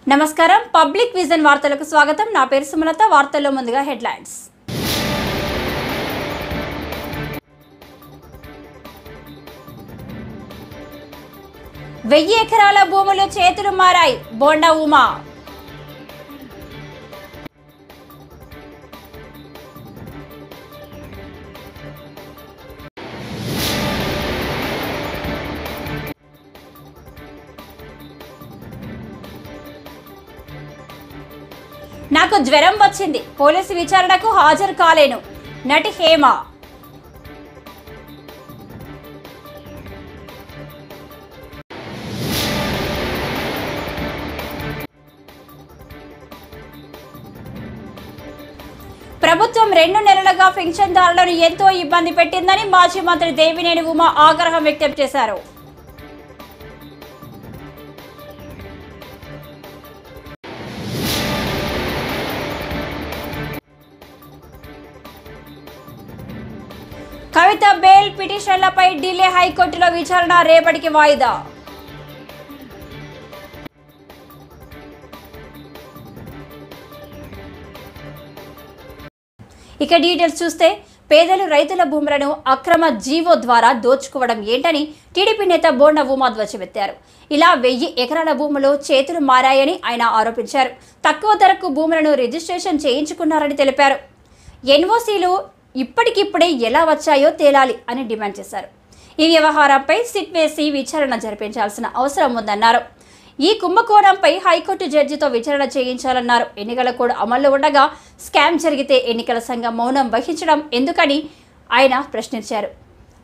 నమస్కారం public vision వార్తలకు స్వాగతం నా పేరు సుమలత వార్తల్లో ముందుగా హెడ్లైన్స్ 1000 ఎకరాల భూములు చేతులు మారాయి బోండా ఉమా నాకు జ్వరం వచ్చింది పోలీసు విచారణకు హాజరు కాలేను నటి హేమ ప్రభుత్వం 2 నెలలుగా పెన్షన్దారులను ఎంతో ఇబ్బంది పెట్టిందని మాజీ మంత్రి దేవినేని ఉమా ఆగ్రహం వ్యక్తం చేశారు. కవిత బెయిల్ పిటిషన్లపై ఢిల్లీ హైకోర్టులో విచారణ రేపటికి వాయిదా. ఇక డీటెయిల్స్ చూస్తే పేదలు రైతుల భూములను అక్రమ జీవో ద్వారా దోచుకోవడం ఏంటని టీడీపీ నేత బోండా ఉమా ధ్వజమెత్తారు. ఇలా 1000 ఎకరాల భూములు చేతులు మారాయని ఆయన ఆరోపించారు. తక్కువ ధరకు భూములను రిజిస్ట్రేషన్ చేయించుకున్నారని తెలిపారు. ఎన్ఓసీలు ఇప్పటికిప్పుడే ఎలా వచ్చాయో తేలాలి అని డిమాండ్ చేశారు. ఈ వ్యవహారంపై సిట్ వేసి విచారణ జరిపించాల్సిన అవసరం ఉందన్నారు. ఈ కుంభకోణంపై హైకోర్టు జడ్జితో విచారణ చేయించాలన్నారు. ఎన్నికల కోడ్ అమల్లో ఉండగా స్కామ్ జరిగితే ఎన్నికల సంఘం మౌనం వహించడం ఎందుకని ఆయన ప్రశ్నించారు.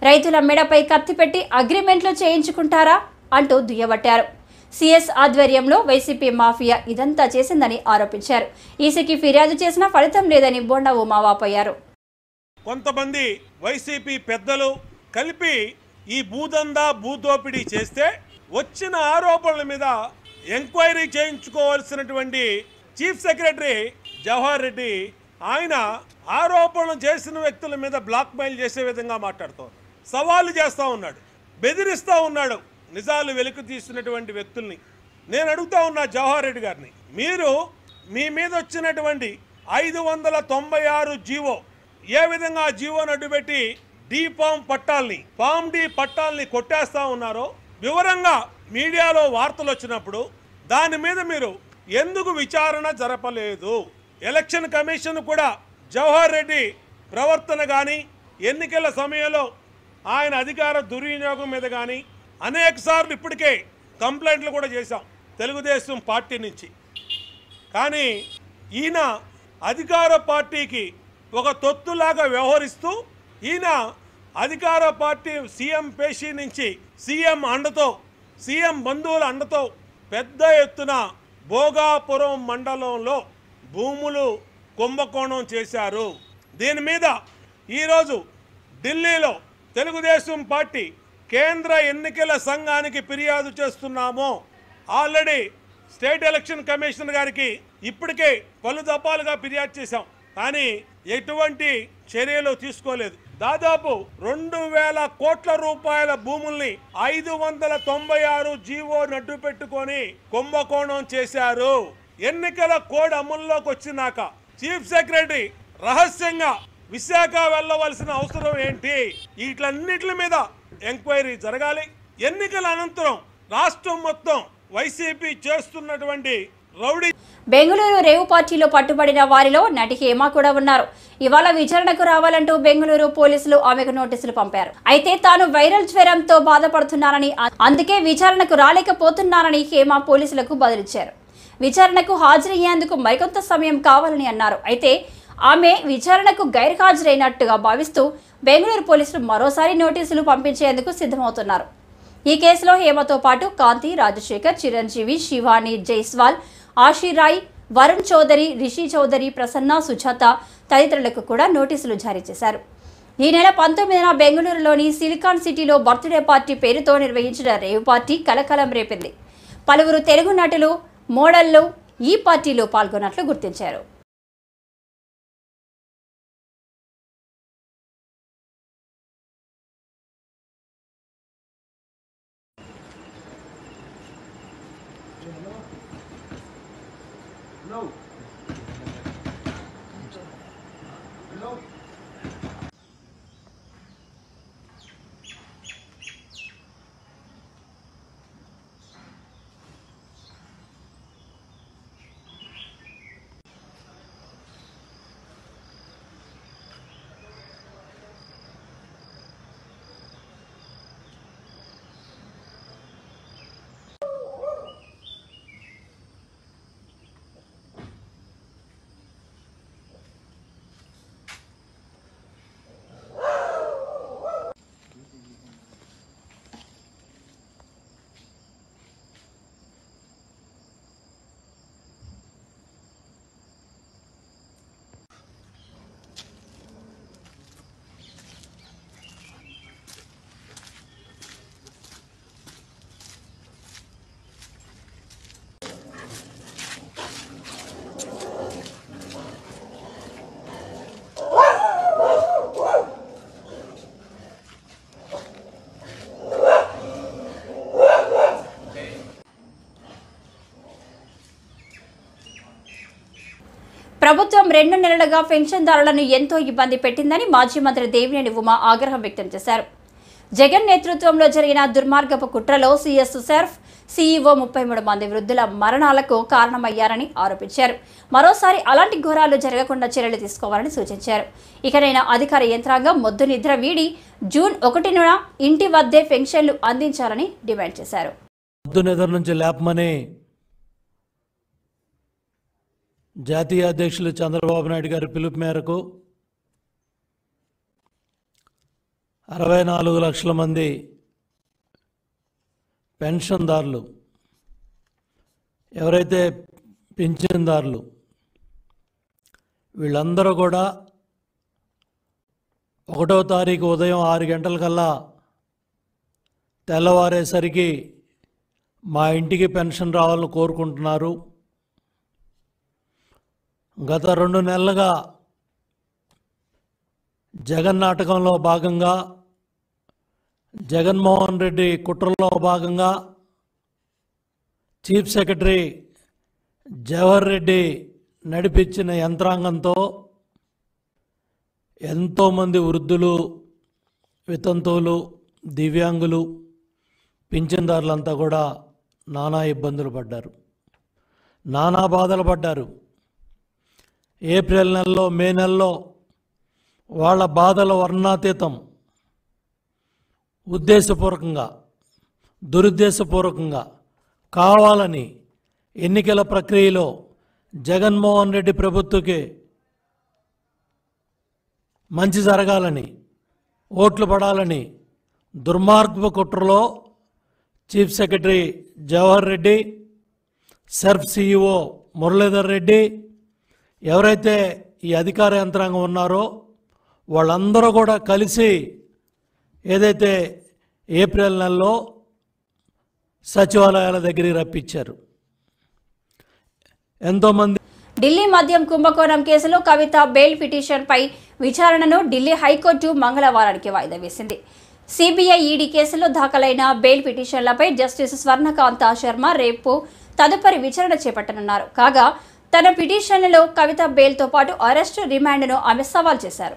రైతుల మెడపై కత్తి పెట్టి అగ్రిమెంట్లు చేయించుకుంటారా అంటూ దుయ్యబట్టారు. సిఎస్ ఆధ్వర్యంలో వైసీపీ మాఫియా ఇదంతా చేసిందని ఆరోపించారు. ఈసీకి ఫిర్యాదు చేసినా ఫలితం లేదని బోండా ఉమా వాపోయారు. కొంతమంది వైసీపీ పెద్దలు కలిపి ఈ భూదందా భూదోపిడీ చేస్తే వచ్చిన ఆరోపణల మీద ఎంక్వైరీ చేయించుకోవాల్సినటువంటి చీఫ్ సెక్రటరీ జవహర్ రెడ్డి ఆయన ఆరోపణలు చేసిన వ్యక్తుల మీద బ్లాక్మెయిల్ చేసే విధంగా మాట్లాడుతూ సవాలు చేస్తూ ఉన్నాడు, బెదిరిస్తూ ఉన్నాడు నిజాలు వెలికి తీసినటువంటి వ్యక్తుల్ని. నేను అడుగుతా ఉన్నా జవహర్ రెడ్డి గారిని, మీరు మీ మీద వచ్చినటువంటి 596 జీవో ఏ విధంగా జీవోను అడ్డుపెట్టి ఫామ్ డి పట్టాలని కొట్టేస్తా ఉన్నారో వివరంగా మీడియాలో వార్తలు వచ్చినప్పుడు దాని మీద మీరు ఎందుకు విచారణ జరపలేదు? ఎలక్షన్ కమిషన్ కూడా జవహర్ రెడ్డి ప్రవర్తన కానీ ఎన్నికల సమయంలో ఆయన అధికార దుర్వినియోగం మీద కానీ అనేక సార్లు ఇప్పటికే కంప్లైంట్లు కూడా చేశాం తెలుగుదేశం పార్టీ నుంచి. కానీ ఈయన అధికార పార్టీకి ఒక తొత్తులాగా వ్యవహరిస్తూ ఈయన అధికార పార్టీ సీఎం పేషీ నుంచి సీఎం బంధువుల అండతో పెద్ద ఎత్తున భోగాపురం మండలంలో భూములు కుంభకోణం చేశారు. దీని మీద ఈరోజు ఢిల్లీలో తెలుగుదేశం పార్టీ కేంద్ర ఎన్నికల సంఘానికి ఫిర్యాదు చేస్తున్నాము. ఆల్రెడీ స్టేట్ ఎలక్షన్ కమిషనర్ గారికి ఇప్పటికే పలు దఫాలుగా ఫిర్యాదు చేశాం, కానీ ఎటువంటి చర్యలు తీసుకోలేదు. దాదాపు 2000 కోట్ల రూపాయల భూముల్ని 596 జీవో నడ్డు పెట్టుకొని కుంభకోణం చేశారు. ఎన్నికల కోడ్ అమల్లోకి వచ్చినాక చీఫ్ సెక్రటరీ రహస్యంగా విశాఖ వెళ్ళవలసిన అవసరం ఏంటి? వీటన్నిటి మీద ఎంక్వైరీ జరగాలి. ఎన్నికల అనంతరం రాష్ట్రం మొత్తం వైసీపీ చేస్తున్నటువంటి రౌడీ. బెంగళూరు రేవు పార్టీలో పట్టుబడిన వారిలో నటి హేమ కూడా ఉన్నారు. ఇవాళ విచారణకు రావాలంటూ బెంగళూరు పోలీసులు ఆమెకు నోటీసులు పంపారు. అయితే తాను వైరల్ జ్వరంతో బాధపడుతున్నానని, అందుకే విచారణకు రాలేకపోతున్నానని హేమ పోలీసులకు బదులిచ్చారు. విచారణకు హాజరయ్యేందుకు మరికొంత సమయం కావాలని అన్నారు. అయితే ఆమె విచారణకు గైర్హాజరైనట్టుగా భావిస్తూ బెంగళూరు పోలీసులు మరోసారి నోటీసులు పంపించేందుకు సిద్ధమవుతున్నారు. ఈ కేసులో హేమతో పాటు కాంతి, రాజశేఖర్, చిరంజీవి, శివాని జైస్వాల్, ఆశీరాయ్, వరుణ్ చౌదరి, రిషి చౌదరి, ప్రసన్న, సుజాత తదితరులకు కూడా నోటీసులు జారీ చేశారు. ఈ నెల 19న బెంగళూరులోని సిలికాన్ సిటీలో బర్త్డే పార్టీ పేరుతో నిర్వహించిన రేవ్ పార్టీ కలకలం రేపింది. పలువురు తెలుగు నటులు, మోడళ్లు ఈ పార్టీలో పాల్గొన్నట్లు గుర్తించారు. ప్రభుత్వం 2 నెలలుగా పెన్షన్దారులను ఎంతో ఇబ్బంది పెట్టిందని మాజీ మంత్రి దేవినేని ఉమా ఆగ్రహం వ్యక్తం చేశారు. జగన్ నేతృత్వంలో జరిగిన దుర్మార్గపు కుట్రలో సీఎస్ సర్ఫ్ సీఈఓ 33 మంది వృద్ధుల మరణాలకు కారణమయ్యారని ఆరోపించారు. మరోసారి అలాంటి ఘోరాలు జరగకుండా చర్యలు తీసుకోవాలని సూచించారు. ఇకనైనా అధికార యంత్రాంగం మొద్దు నిద్ర వీడి జూన్ 1న ఇంటి వద్దే పెన్షన్లు అందించాలని డిమాండ్ చేశారు. జాతీయ అధ్యక్షులు చంద్రబాబు నాయుడు గారి పిలుపు మేరకు 64 లక్షల మంది పెన్షన్దారులు ఎవరైతే పింఛన్దారులు వీళ్ళందరూ కూడా 1వ తారీఖు ఉదయం 6 గంటలకల్లా తెల్లవారేసరికి మా ఇంటికి పెన్షన్ రావాలని కోరుకుంటున్నారు. గత 2 నెలలుగా జగన్ నాటకంలో భాగంగా జగన్మోహన్ రెడ్డి కుట్రలో భాగంగా చీఫ్ సెక్రటరీ జవహర్ రెడ్డి నడిపించిన యంత్రాంగంతో ఎంతోమంది వృద్ధులు, వితంతువులు, దివ్యాంగులు, పింఛన్దారులంతా కూడా నానా ఇబ్బందులు పడ్డారు, నానా బాధలు పడ్డారు. ఏప్రిల్ నెలలో, మే నెలలో వాళ్ళ బాధల వర్ణాతీతం. ఉద్దేశపూర్వకంగా, దురుద్దేశపూర్వకంగా కావాలని ఎన్నికల ప్రక్రియలో జగన్మోహన్ రెడ్డి ప్రభుత్వకి మంచి జరగాలని, ఓట్లు పడాలని దుర్మార్గపు కుట్రలో chief secretary Jawahar Reddy, Surf CEO Muralidhar Reddy, ఎవరైతే ఈ అధికార యంత్రాంగం ఉన్నారో వాళ్ళందరూ కూడా కలిసి ఏదైతే ఏప్రిల్ నెలలో సచివాలయాల దగ్గరికి రప్పించారు. ఎంతోమంది ఢిల్లీ మద్యం కుంభకోణం కేసులో కవిత బెయిల్ పిటిషన్పై విచారణను ఢిల్లీ హైకోర్టు మంగళవారానికి వాయిదా వేసింది. సిబిఐ ఈడీ కేసులో దాఖలైన బెయిల్ పిటిషన్లపై జస్టిస్ స్వర్ణకాంత శర్మ రేపు తదుపరి విచారణ చేపట్టనున్నారు. కాగా తన పిటిషన్లలో కవిత బెయిల్తో పాటు అరెస్టు, రిమాండ్ను ఆమె సవాల్ చేశారు.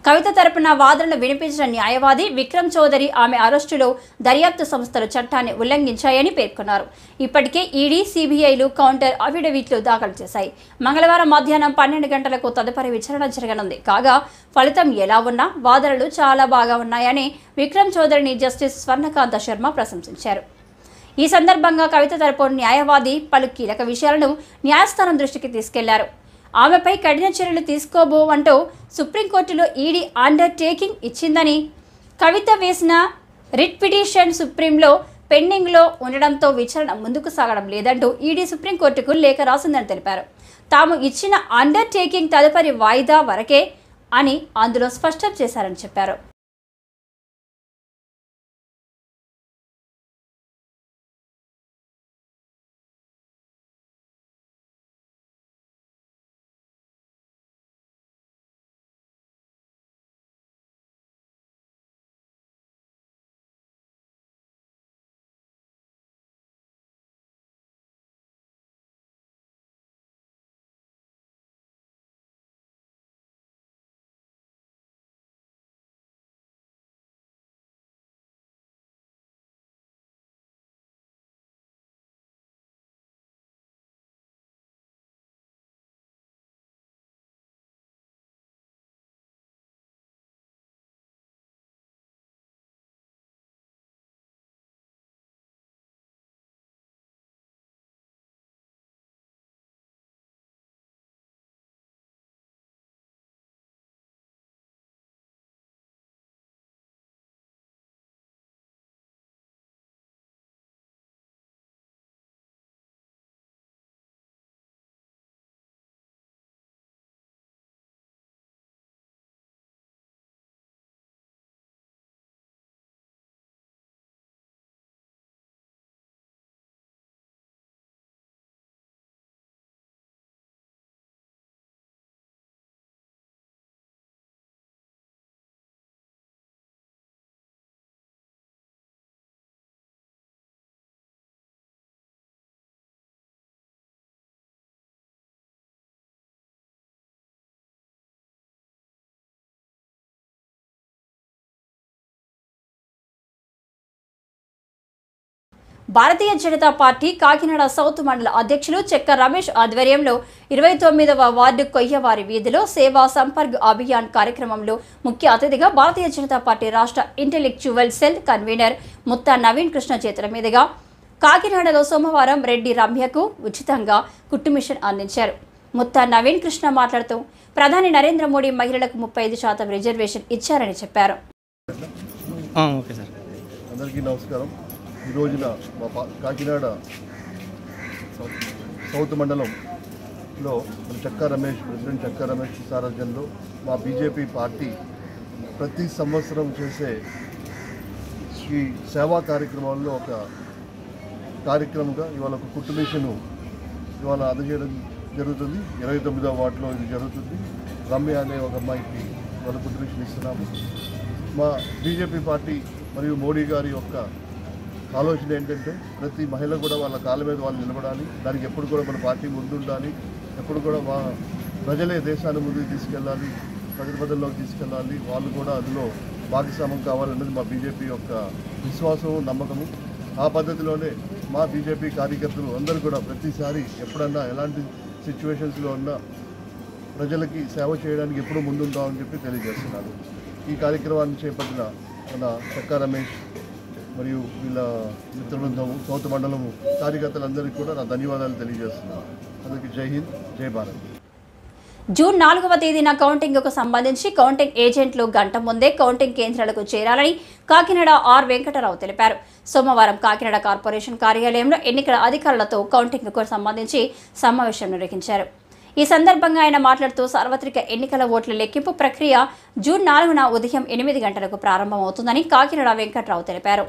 కవిత తరపున వాదనలు వినిపించిన న్యాయవాది విక్రమ్ చౌదరి ఆమె అరెస్టులో దర్యాప్తు సంస్థలు చట్టాన్ని ఉల్లంఘించాయని పేర్కొన్నారు. ఇప్పటికే ఈడీ, సిబిఐలు కౌంటర్ అఫిడవిట్లు దాఖలు చేశాయి. మంగళవారం మధ్యాహ్నం 12 గంటలకు తదుపరి విచారణ జరగనుంది. కాగా ఫలితం ఎలా ఉన్నా వాదనలు చాలా బాగా ఉన్నాయని విక్రమ్ చౌదరిని జస్టిస్ స్వర్ణకాంత శర్మ ప్రశంసించారు. ఈ సందర్భంగా కవిత తరపు న్యాయవాది పలు కీలక విషయాలను న్యాయస్థానం దృష్టికి తీసుకెళ్లారు. ఆమెపై కఠిన చర్యలు తీసుకోబోవంటూ సుప్రీంకోర్టులో ఈడీ అండర్టేకింగ్ ఇచ్చిందని, కవిత వేసిన రిట్ పిటిషన్ సుప్రీంలో పెండింగ్లో ఉండడంతో విచారణ ముందుకు సాగడం లేదంటూ ఈడీ సుప్రీంకోర్టుకు లేఖ రాసిందని తెలిపారు. తాము ఇచ్చిన అండర్టేకింగ్ తదుపరి వాయిదా వరకే అని అందులో స్పష్టం చేశారని చెప్పారు. భారతీయ జనతా పార్టీ కాకినాడ సౌత్ మండల అధ్యక్షులు చెక్క రమేష్ ఆధ్వర్యంలో 29వ వార్డు కొయ్యవారి వీధిలో సేవా సంపర్క్ అభియాన్ కార్యక్రమంలో ముఖ్య అతిథిగా భారతీయ జనతా పార్టీ రాష్ట్ర intellectual cell convener Mutha Naveen Krishna చేతుల మీదుగా కాకినాడలో సోమవారం రెడ్డి రమ్యకు ఉచితంగా కుట్టు మిషన్ అందించారు. ముత్తా నవీన్ కృష్ణ మాట్లాడుతూ ప్రధాని నరేంద్ర మోడీ మహిళలకు 35% రిజర్వేషన్ ఇచ్చారని చెప్పారు. ఓకే సార్, అందరికీ నమస్కారం. ఈ రోజున మా కాకినాడ సౌత్ మండలంలో ప్రెసిడెంట్ చెక్కా రమేష్ సారథ్యంలో మా బీజేపీ పార్టీ ప్రతి సంవత్సరం చేసే ఈ సేవా కార్యక్రమాల్లో ఒక కార్యక్రమంగా ఇవాళ ఒక కుట్టు మిషను ఇవాళ అందజేయడం జరుగుతుంది. 29వ వార్డులో ఇది జరుగుతుంది. రమ్య అనే ఒక అమ్మాయికి వాళ్ళ కుట్టు మిషన్ ఇస్తున్నాము. మా బీజేపీ పార్టీ మరియు మోడీ గారి యొక్క ఆలోచన ఏంటంటే ప్రతి మహిళ కూడా వాళ్ళ కాళ్ళ మీద వాళ్ళు నిలబడాలి. దానికి ఎప్పుడు కూడా మన పార్టీ ముందుండాలి. ఎప్పుడు కూడా మా ప్రజలే దేశాన్ని ముందుకు తీసుకెళ్ళాలి, ప్రజల్లోకి తీసుకెళ్ళాలి. వాళ్ళు కూడా అందులో భాగస్వామ్యం కావాలన్నది మా బీజేపీ యొక్క విశ్వాసము, నమ్మకము. ఆ పద్ధతిలోనే మా బీజేపీ కార్యకర్తలు అందరూ కూడా ప్రతిసారి ఎప్పుడన్నా ఎలాంటి సిచ్యువేషన్స్లో ఉన్నా ప్రజలకి సేవ చేయడానికి ఎప్పుడూ ముందుంటామని చెప్పి తెలియజేస్తున్నారు. ఈ కార్యక్రమాన్ని చేపట్టిన మన చెక్కా రమేష్ మరియు వీళ్ళ మిత్రబృందము సౌత్ మండలము కార్యకర్తలందరికీ కూడా నా ధన్యవాదాలు తెలియజేస్తున్నాను. అందరికీ జై హింద్, జై భారత్. జూన్ 4వ తేదీన కౌంటింగ్కు సంబంధించి కౌంటింగ్ ఏజెంట్లు గంట ముందే కౌంటింగ్ కేంద్రాలకు చేరాలని కాకినాడ ఆర్ వెంకటరావు తెలిపారు. సోమవారం కాకినాడ కార్పొరేషన్ కార్యాలయంలో ఎన్నికల అధికారులతో కౌంటింగ్కు సంబంధించి సమావేశం నిర్వహించారు. ఈ సందర్భంగా ఆయన మాట్లాడుతూ సార్వత్రిక ఎన్నికల ఓట్ల లెక్కింపు ప్రక్రియ జూన్ 4న ఉదయం 8 గంటలకు ప్రారంభమవుతుందని కాకినాడ వెంకటరావు తెలిపారు.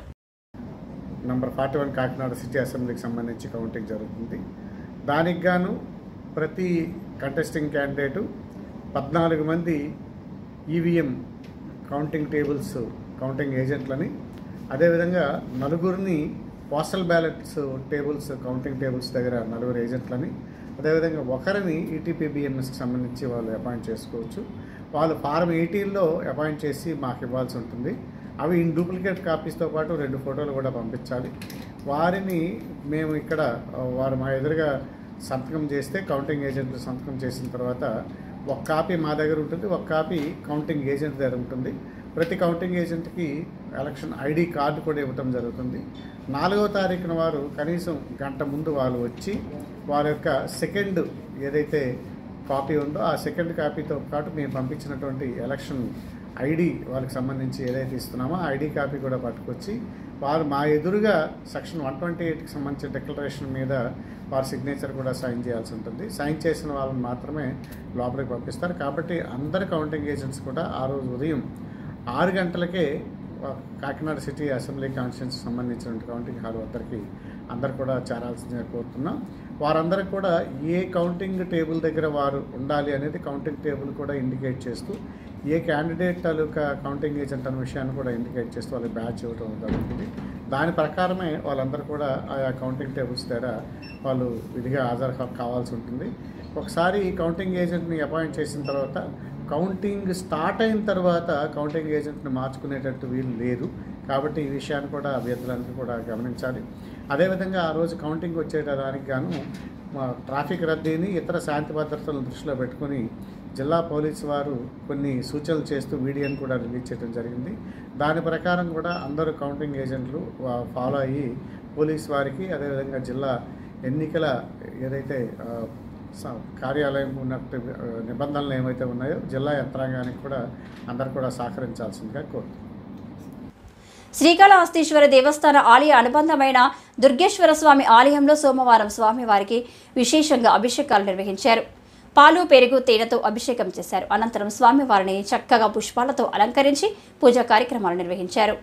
నంబర్ 41 కాకినాడ సిటీ అసెంబ్లీకి సంబంధించి కౌంటింగ్ జరుగుతుంది. దానికి గాను ప్రతి కంటెస్టింగ్ క్యాండిడేటు 14 మంది ఈవీఎం కౌంటింగ్ టేబుల్స్ కౌంటింగ్ ఏజెంట్లని, అదేవిధంగా 4 postal ballots tables counting tables దగ్గర 4 ఏజెంట్లని, అదేవిధంగా ఒకరిని ఈటీపీబీఎంఎస్కి సంబంధించి వాళ్ళు అపాయింట్ చేసుకోవచ్చు. వాళ్ళు ఫారం 18లో అపాయింట్ చేసి మాకు ఇవ్వాల్సి ఉంటుంది. అవి ఇన్ డూప్లికేట్ కాపీస్తో పాటు 2 ఫోటోలు కూడా పంపించాలి. వారిని మేము ఇక్కడ వారు మా ఎదురుగా సంతకం చేస్తే కౌంటింగ్ ఏజెంట్లు సంతకం చేసిన తర్వాత ఒక కాపీ మా దగ్గర ఉంటుంది, ఒక కాపీ కౌంటింగ్ ఏజెంట్ దగ్గర ఉంటుంది. ప్రతి కౌంటింగ్ ఏజెంట్కి ఎలక్షన్ ఐడి కార్డు కూడా ఇవ్వటం జరుగుతుంది. 4వ తారీఖున వారు కనీసం గంట ముందు వాళ్ళు వచ్చి వారి యొక్క సెకండ్ ఏదైతే కాపీ ఉందో ఆ సెకండ్ కాపీతో పాటు మేము పంపించినటువంటి ఎలక్షన్ ఐడి వాళ్ళకి సంబంధించి ఏదైతే ఇస్తున్నామో ఆ ఐడి కాపీ కూడా పట్టుకొచ్చి వారు మా ఎదురుగా సెక్షన్ 128కి సంబంధించిన డిక్లరేషన్ మీద వారి సిగ్నేచర్ కూడా సైన్ చేయాల్సి ఉంటుంది. సైన్ చేసిన వాళ్ళని మాత్రమే లోపలికి పంపిస్తారు. కాబట్టి అందరి కౌంటింగ్ ఏజెంట్స్ కూడా ఆ రోజు ఉదయం 6 గంటలకే కాకినాడ సిటీ అసెంబ్లీ కాన్స్టిట్యున్సీకి సంబంధించిన కౌంటింగ్ హాల్ వద్దరికి అందరు కూడా చేరాల్సిందిగా కోరుతున్నాం. వారందరికి కూడా ఏ కౌంటింగ్ టేబుల్ దగ్గర వారు ఉండాలి అనేది కౌంటింగ్ టేబుల్ కూడా ఇండికేట్ చేస్తూ, ఏ క్యాండిడేట్ తాలూకా కౌంటింగ్ ఏజెంట్ అనే విషయాన్ని కూడా ఇండికేట్ చేస్తూ వాళ్ళకి బ్యాచ్ ఇవ్వడం జరుగుతుంది. దాని ప్రకారమే వాళ్ళందరూ కూడా ఆయా కౌంటింగ్ టేబుల్స్ దగ్గర వాళ్ళు విధిగా హాజరు కావాల్సి ఉంటుంది. ఒకసారి ఈ కౌంటింగ్ ఏజెంట్ని అపాయింట్ చేసిన తర్వాత కౌంటింగ్ స్టార్ట్ అయిన తర్వాత కౌంటింగ్ ఏజెంట్ని మార్చుకునేటట్టు వీలు లేదు. కాబట్టి ఈ విషయాన్ని కూడా అభ్యర్థులందరూ కూడా గమనించాలి. అదేవిధంగా ఆ రోజు కౌంటింగ్ వచ్చేటానికి గాను ట్రాఫిక్ రద్దీని ఇతర శాంతి భద్రతలను దృష్టిలో పెట్టుకుని జిల్లా పోలీసు వారు కొన్ని సూచనలు చేస్తూ వీడియోని కూడా రిలీజ్ చేయడం జరిగింది. దాని ప్రకారం కూడా అందరూ కౌంటింగ్ ఏజెంట్లు ఫాలో అయ్యి పోలీసు వారికి అదేవిధంగా జిల్లా ఎన్నికల ఏదైతే కార్యాలయం ఉన్నట్టు నిబంధనలు ఏమైతే ఉన్నాయో జిల్లా యంత్రాంగానికి కూడా అందరూ కూడా సహకరించాల్సిందిగా కోరుతున్నాం. శ్రీకాళహస్తీశ్వర దేవస్థాన ఆలయ అనుబంధమైన దుర్గేశ్వర స్వామి ఆలయంలో సోమవారం స్వామివారికి విశేషంగా అభిషేకాలు నిర్వహించారు. పాలు, పెరుగు, తేనెతో అభిషేకం చేశారు. అనంతరం స్వామివారిని చక్కగా పుష్పాలతో అలంకరించి పూజా కార్యక్రమాలు నిర్వహించారు.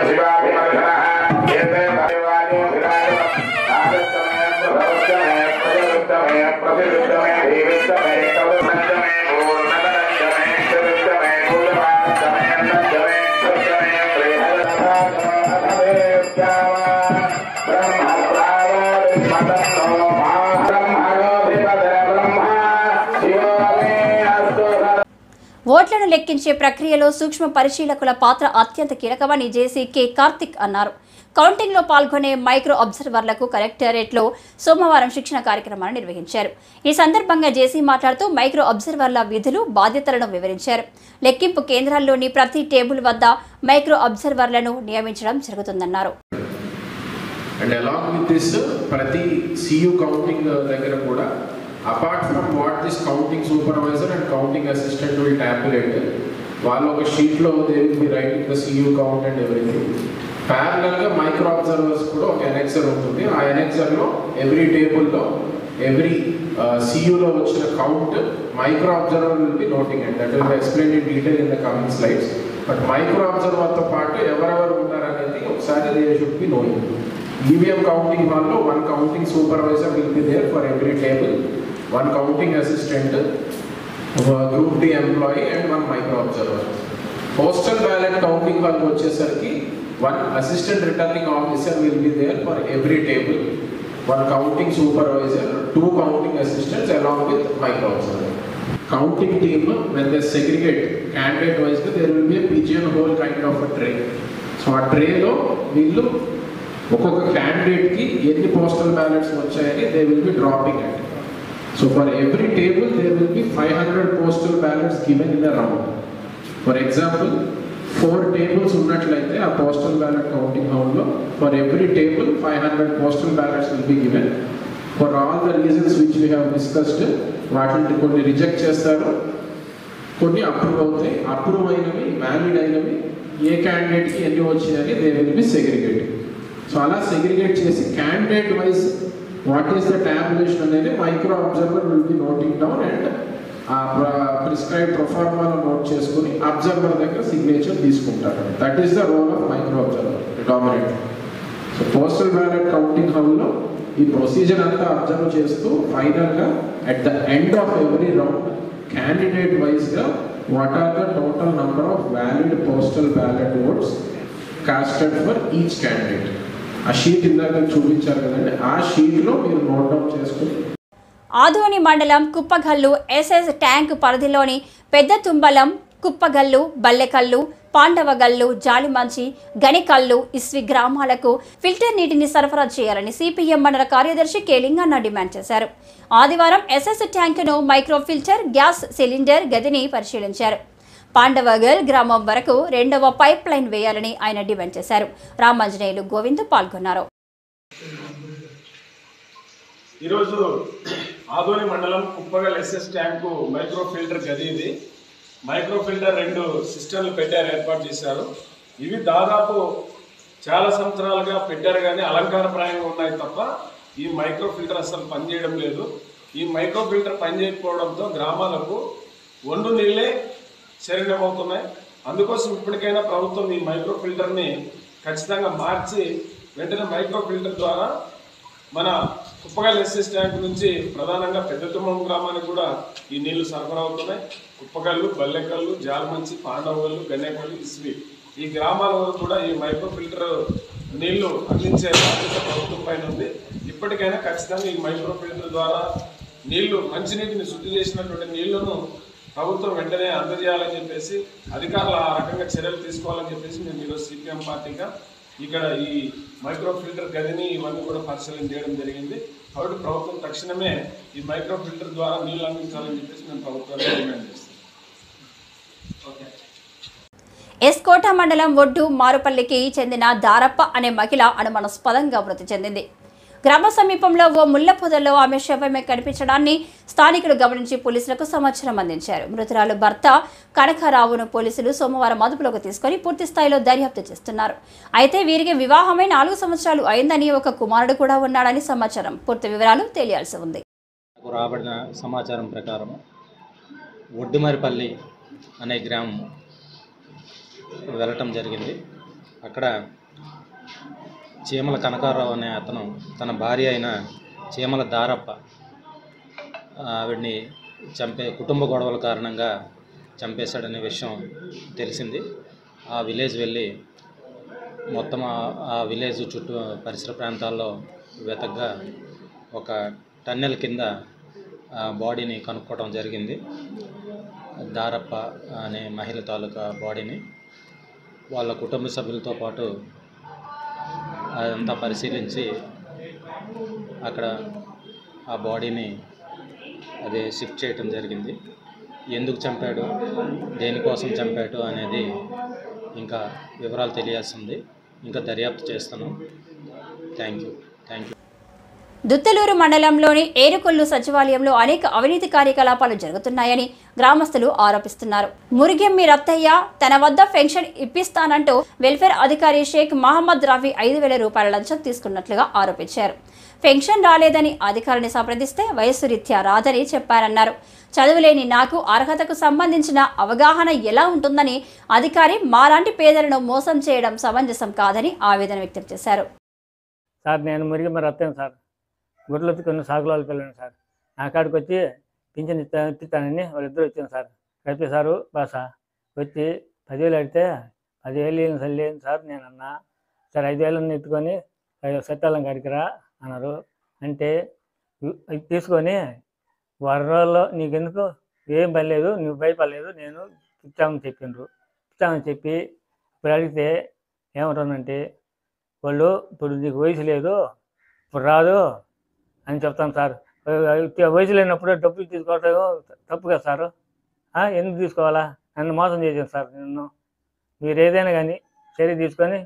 Shiva ఓట్లను లెక్కించే ప్రక్రియలో సూక్ష్మ పరిశీలకుల పాత్ర అత్యంత కీలకమని జేసీ కె కార్తిక్ అన్నారు. కౌంటింగ్లో పాల్గొనే మైక్రో అబ్జర్వర్లకు కలెక్టరేట్లో సోమవారం శిక్షణ కార్యక్రమాన్ని నిర్వహించారు. ఈ సందర్భంగా జేసీ మాట్లాడుతూ మైక్రో అబ్జర్వర్ల విధులు, బాధ్యతలను వివరించారు. లెక్కింపు కేంద్రాల్లోని ప్రతి టేబుల్ వద్ద మైక్రో అబ్జర్వర్లను నియమించడం జరుగుతుందన్నారు. And along with this, ప్రతి CU కౌంటింగ్ దగ్గర కూడా apart from what this counting supervisor and counting assistant will tabulate, వాళ్ళు ఒక షీట్లో they will be writing the CU count and everything. ప్యారలల్గా మైక్రో అబ్జర్వర్స్ కూడా ఒక ఎనెక్సర్ ఉంటుంది. ఆ ఎనెక్సర్లో ఎవ్రీ టేబుల్లో ఎవ్రీ CUలో వచ్చిన count micro observer will be noting and that will be explain in detail in the coming slides. But micro అబ్జర్వర్తో పాటు ఎవరెవరు ఉంటారనేది ఒకసారి they should be knowing. EVM counting హాల్లో 1 counting supervisor will be there for every table, 1 counting assistant, group D employee and 1 micro observer. Postal ballot counting హాల్కి వచ్చేసరికి 1 assistant returning officer will be there for every table, 1 counting supervisor, 2 counting assistants along with micro observer. Counting team, when they segregate candidate wise, there will be a pigeonhole kind of a tray. So ఆ ట్రేలో వీళ్ళు ఒక్కొక్క క్యాండిడేట్కి ఎన్ని postal ballots వచ్చాయని they will be dropping at. So for every table there will be 500 postal ballots given in the round. For example 4 tables ఉన్నట్లయితే ఆ postal ballot counting హౌల్లో for every table 500 postal ballots will be given. For all the reasons which we have discussed, వాటిని కొన్ని reject చేస్తారు, కొన్ని approve అవుతాయి. Approve అయినవి, valid అయినవి, ఏ క్యాండిడేట్కి ఎన్ని వచ్చినాయని they will be segregating. So అలా సెగ్రిగేట్ చేసి candidate wise what is the tabulation అనేది micro observer will be noting down and ఆ ప్రిస్క్రైబ్ ప్రొఫార్మాలో నోట్ చేసుకుని అబ్జర్వర్ దగ్గర సిగ్నేచర్ తీసుకుంటారు. That is the role of micro observer dominate. So postal ballot counting హాల్లో ఈ ప్రొసీజర్ అంతా అబ్జర్వ్ చేస్తూ ఫైనల్గా at the end of every round candidate వైజ్గా what are the total number of valid postal ballot votes casted for each candidate. ఆ sheet ఇందాక చూపించారు కదండి, ఆ షీట్లో మీరు నోట్ డౌన్ చేసుకుని. ఆదోని మండలం కుప్పగల్లు ఎస్ఎస్ ట్యాంక్ పరిధిలోని పెద్ద తుంబలం, కుప్పగల్లు, బల్లెకల్లు, పాండవగల్లు, జాలిమంచి, గనికల్లు, ఇస్వి గ్రామాలకు ఫిల్టర్ నీటిని సరఫరా చేయాలని సిపిఎం మండల కార్యదర్శి కె లింగన్న డిమాండ్ చేశారు. ఆదివారం ఎస్ఎస్ ట్యాంకును మైక్రో ఫిల్టర్ గ్యాస్ సిలిండర్ గదిని పరిశీలించారు. పాండవగల్ గ్రామం వరకు 2వ పైప్ లైన్ వేయాలని ఆయన డిమాండ్ చేశారు. రామాంజనేయులు, గోవింద్ పాల్గొన్నారు. ఈరోజు ఆదోని మండలం Kuppagal SS tank micro filter గది ఇది. మైక్రో ఫిల్టర్ 2 సిస్టమ్లు పెట్టారు, ఏర్పాటు చేశారు. ఇవి దాదాపు చాలా సంవత్సరాలుగా పెట్టారు కానీ అలంకారప్రాయంగా ఉన్నాయి తప్ప ఈ మైక్రో ఫిల్టర్ అసలు పనిచేయడం లేదు. ఈ మైక్రో ఫిల్టర్ పనిచేయకపోవడంతో గ్రామాలకు ఒండు నీళ్ళే శరీరమవుతున్నాయి. అందుకోసం ఇప్పటికైనా ప్రభుత్వం ఈ మైక్రో ఫిల్టర్ని ఖచ్చితంగా మార్చి వెంటనే మైక్రో ఫిల్టర్ ద్వారా మన కుప్పగల్ ఎస్ఎస్ ట్యాంక్ నుంచి ప్రధానంగా పెద్ద తుమ్మం గ్రామానికి కూడా ఈ నీళ్లు సరఫరా అవుతున్నాయి. కుప్పగల్లు, బల్లెకల్లు, జాలమంచి, పాండవగల్లు, గన్నేకల్లు, ఇస్వి ఈ గ్రామాల వరకు కూడా ఈ మైక్రో ఫిల్టర్ నీళ్లు అందించే బాధ్యత ప్రభుత్వం పైన ఉంది. ఇప్పటికైనా ఖచ్చితంగా ఈ మైక్రో ఫిల్టర్ ద్వారా నీళ్లు, మంచినీటిని శుద్ధి చేసినటువంటి నీళ్లను ప్రభుత్వం వెంటనే అందజేయాలని చెప్పేసి, అధికారులు ఆ రకంగా చర్యలు తీసుకోవాలని చెప్పేసి మేము ఈరోజు సిపిఎం పార్టీగా ఇక్కడ ఈ మైక్రో ఫిల్టర్ గదిని ఇవన్నీ కూడా పరిశీలన చేయడం జరిగింది. కాబట్టి ప్రభుత్వం తక్షణమే ఈ మైక్రో ఫిల్టర్ ద్వారా నీళ్లు అందించాలని చెప్పేసి మేము ప్రభుత్వాన్ని డిమాండ్ చేస్తాం. ఎస్కోట మండలం ఒడ్డు మారుపల్లికి చెందిన దారప్ప అనే మహిళ అనుమానాస్పదంగా మృతి చెందింది. గ్రామ సమీపంలో ఓ ముళ్ల పొదల్లో ఆమె శవమే కనిపించడాన్ని స్థానికులు గమనించి పోలీసులకు సమాచారం అందించారు. మృతురాలు భర్త కనకారావును పోలీసులు సోమవారం అదుపులోకి తీసుకుని పూర్తి స్థాయిలో దర్యాప్తు చేస్తున్నారు. అయితే వీరికి వివాహమై 4 సంవత్సరాలు అయిందని, ఒక కుమారుడు కూడా ఉన్నాడని సమాచారం. పూర్తి వివరాలు తెలియాల్సి ఉంది. రాబడిన సమాచారం ప్రకారం ఒడ్డుమరిపల్లి అనే గ్రామం వెళ్ళటం జరిగింది. అక్కడ చీమల కనకారావు అనే అతను తన భార్య అయిన చీమల దారప్ప ఆవిడ్ని కుటుంబ గొడవల కారణంగా చంపేశాడనే విషయం తెలిసింది. ఆ విలేజ్ వెళ్ళి మొత్తం ఆ విలేజ్ చుట్టూ పరిసర ప్రాంతాల్లో వెతకగా ఒక టన్నెల్ కింద బాడీని కనుక్కోవడం జరిగింది. దారప్ప అనే మహిళ తాలూకా బాడీని వాళ్ళ కుటుంబ సభ్యులతో పాటు అదంతా పరిశీలించి అక్కడ ఆ బాడీని అదే షిఫ్ట్ చేయటం జరిగింది. ఎందుకు చంపాడు, దేనికోసం చంపాడు అనేది ఇంకా వివరాలు తెలియాల్సింది. ఇంకా దర్యాప్తు చేస్తున్నాం. Thank you. దుత్తలూరు మండలంలోని ఏరుకొల్లు సచివాలయంలో అనేక అవినీతి కార్యకలాపాలు జరుగుతున్నాయని గ్రామస్తులు ఆరోపిస్తున్నారు. మురిగెమ్మి రత్తయ్య తన వద్ద పెన్షన్ ఇప్పిస్తానంటూ వెల్ఫేర్ అధికారి షేక్ మహమ్మద్ రఫీ 5,000 రూపాయల లంచం తీసుకున్నట్లుగా ఆరోపించారు. పెన్షన్ రాలేదని అధికారిని సంప్రదిస్తే వయస్సు రీత్యా రాదని చెప్పారన్నారు. చదువులేని నాకు అర్హతకు సంబంధించిన అవగాహన ఎలా ఉంటుందని అధికారి మాలాంటి పేదలను మోసం చేయడం సమంజసం కాదని ఆవేదన వ్యక్తం చేశారు. సార్, నేను మురిగెమ్మి రత్తయ్య సార్, గుడ్లకి కొన్ని సాగులాలు పిల్లలు సార్. నా కాడికి వచ్చి పింఛన్ ఇప్పిస్తానని వాళ్ళిద్దరు వచ్చాను సార్. రఫీ సారు బాస వచ్చి 10,000 అడిగితే 10,000 లేని సార్ నేను అన్నా. సార్ 5,000 ఎత్తుకొని సత్యాలం కాడికి రా అన్నారు. అంటే తీసుకొని వారం రోజుల్లో నీకెందుకు ఏం పని లేదు, నువ్వు భయపడలేదు, నేను ఇచ్చామని చెప్పిండ్రు. ఇచ్చామని చెప్పి ఇప్పుడు అడిగితే ఏమంటుందంటే వాళ్ళు ఇప్పుడు నీకు వయసు లేదు, ఇప్పుడు రాదు అని చెప్తాను సార్. వయసు లేనప్పుడు డబ్బులు తీసుకోవటం తప్పు కదా సారు. ఎందుకు తీసుకోవాలా? నన్ను మోసం చేశాను సార్. నిన్ను మీరు ఏదైనా కానీ చర్య తీసుకొని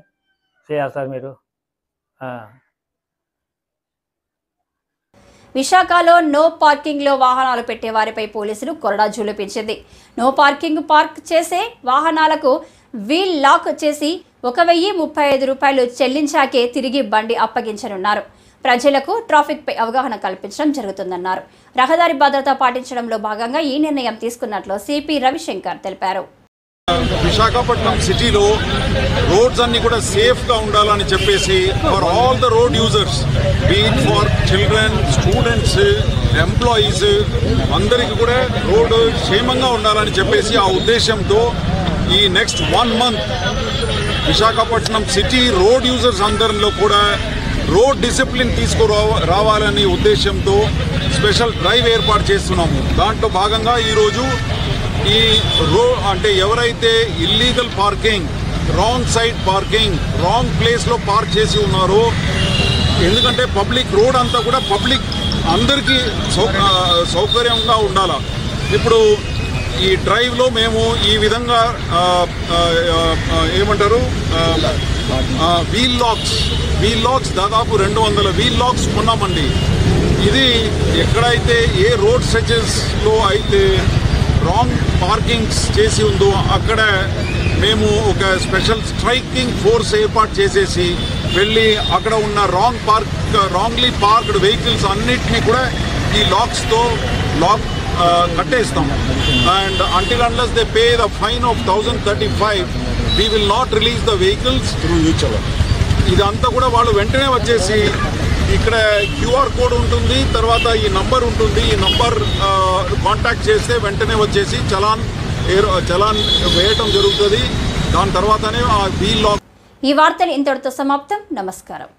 చేయాలి సార్ మీరు. విశాఖలో నో పార్కింగ్ లో వాహనాలు పెట్టే వారిపై పోలీసులు కొరడా జూలుపించింది. నో పార్క్ చేసే వాహనాలకు వీల్ లాక్ చేసి 1,035 రూపాయలు చెల్లించాకే తిరిగి బండి అప్పగించనున్నారు. ప్రజలకు ట్రాఫిక్ పై అవగాహన కల్పించడం జరుగుతుందన్నారు. రహదారి భద్రత పాటించడంలో భాగంగా ఈ నిర్ణయం తీసుకున్నట్లు సిపి రవిశంకర్ తెలిపారు. విశాఖపట్నం సిటీలో రోడ్స్ అన్ని కూడా సేఫ్గా ఉండాలని చెప్పేసి for all the road users, beat for children, students, employees అందరికీ కూడా రోడ్డు క్షేమంగా ఉండాలని చెప్పేసి ఆ ఉద్దేశంతో ఈ next 1 month Visakhapatnam city road users అందరిలో కూడా రోడ్ డిసిప్లిన్ రావాలనే ఉద్దేశంతో స్పెషల్ డ్రైవ్ ఏర్పాటు చేస్తున్నాము. దాంట్లో భాగంగా ఈరోజు ఈ అంటే ఎవరైతే illegal parking, wrong side parking, wrong ప్లేస్లో పార్క్ చేసి ఉన్నారో, ఎందుకంటే పబ్లిక్ రోడ్ అంతా కూడా పబ్లిక్ అందరికీ సౌకర్యంగా ఉండాలి. ఇప్పుడు ఈ డ్రైవ్లో మేము ఈ విధంగా ఏమంటారు వీల్ లాక్స్ దాదాపు 200 వీల్ లాక్స్ కొన్నామండి. ఇది ఎక్కడైతే ఏ రోడ్ స్ట్రెచెస్లో అయితే రాంగ్ పార్కింగ్స్ చేసి ఉందో అక్కడ మేము ఒక స్పెషల్ స్ట్రైకింగ్ ఫోర్స్ ఏర్పాటు చేసేసి వెళ్ళి అక్కడ ఉన్న రాంగ్లీ పార్క్డ్ వెహికల్స్ అన్నిటినీ కూడా ఈ లాక్స్తో కట్టేస్తాం. And until unless they pay the fine of 1,035 we will not release the vehicles through each other. ఇదంతా కూడా వాళ్ళు వెంటనే వచ్చేసి ఇక్కడ QR కోడ్ ఉంటుంది, తర్వాత ఈ నంబర్ ఉంటుంది, ఈ నంబర్ కాంటాక్ట్ చేస్తే వెంటనే వచ్చేసి చలాన్ వేయటం జరుగుతుంది. దాని తర్వాతనే ఆ వీల్ లాక్. ఈ వార్తలు ఇంతటితో సమాప్తం. నమస్కారం.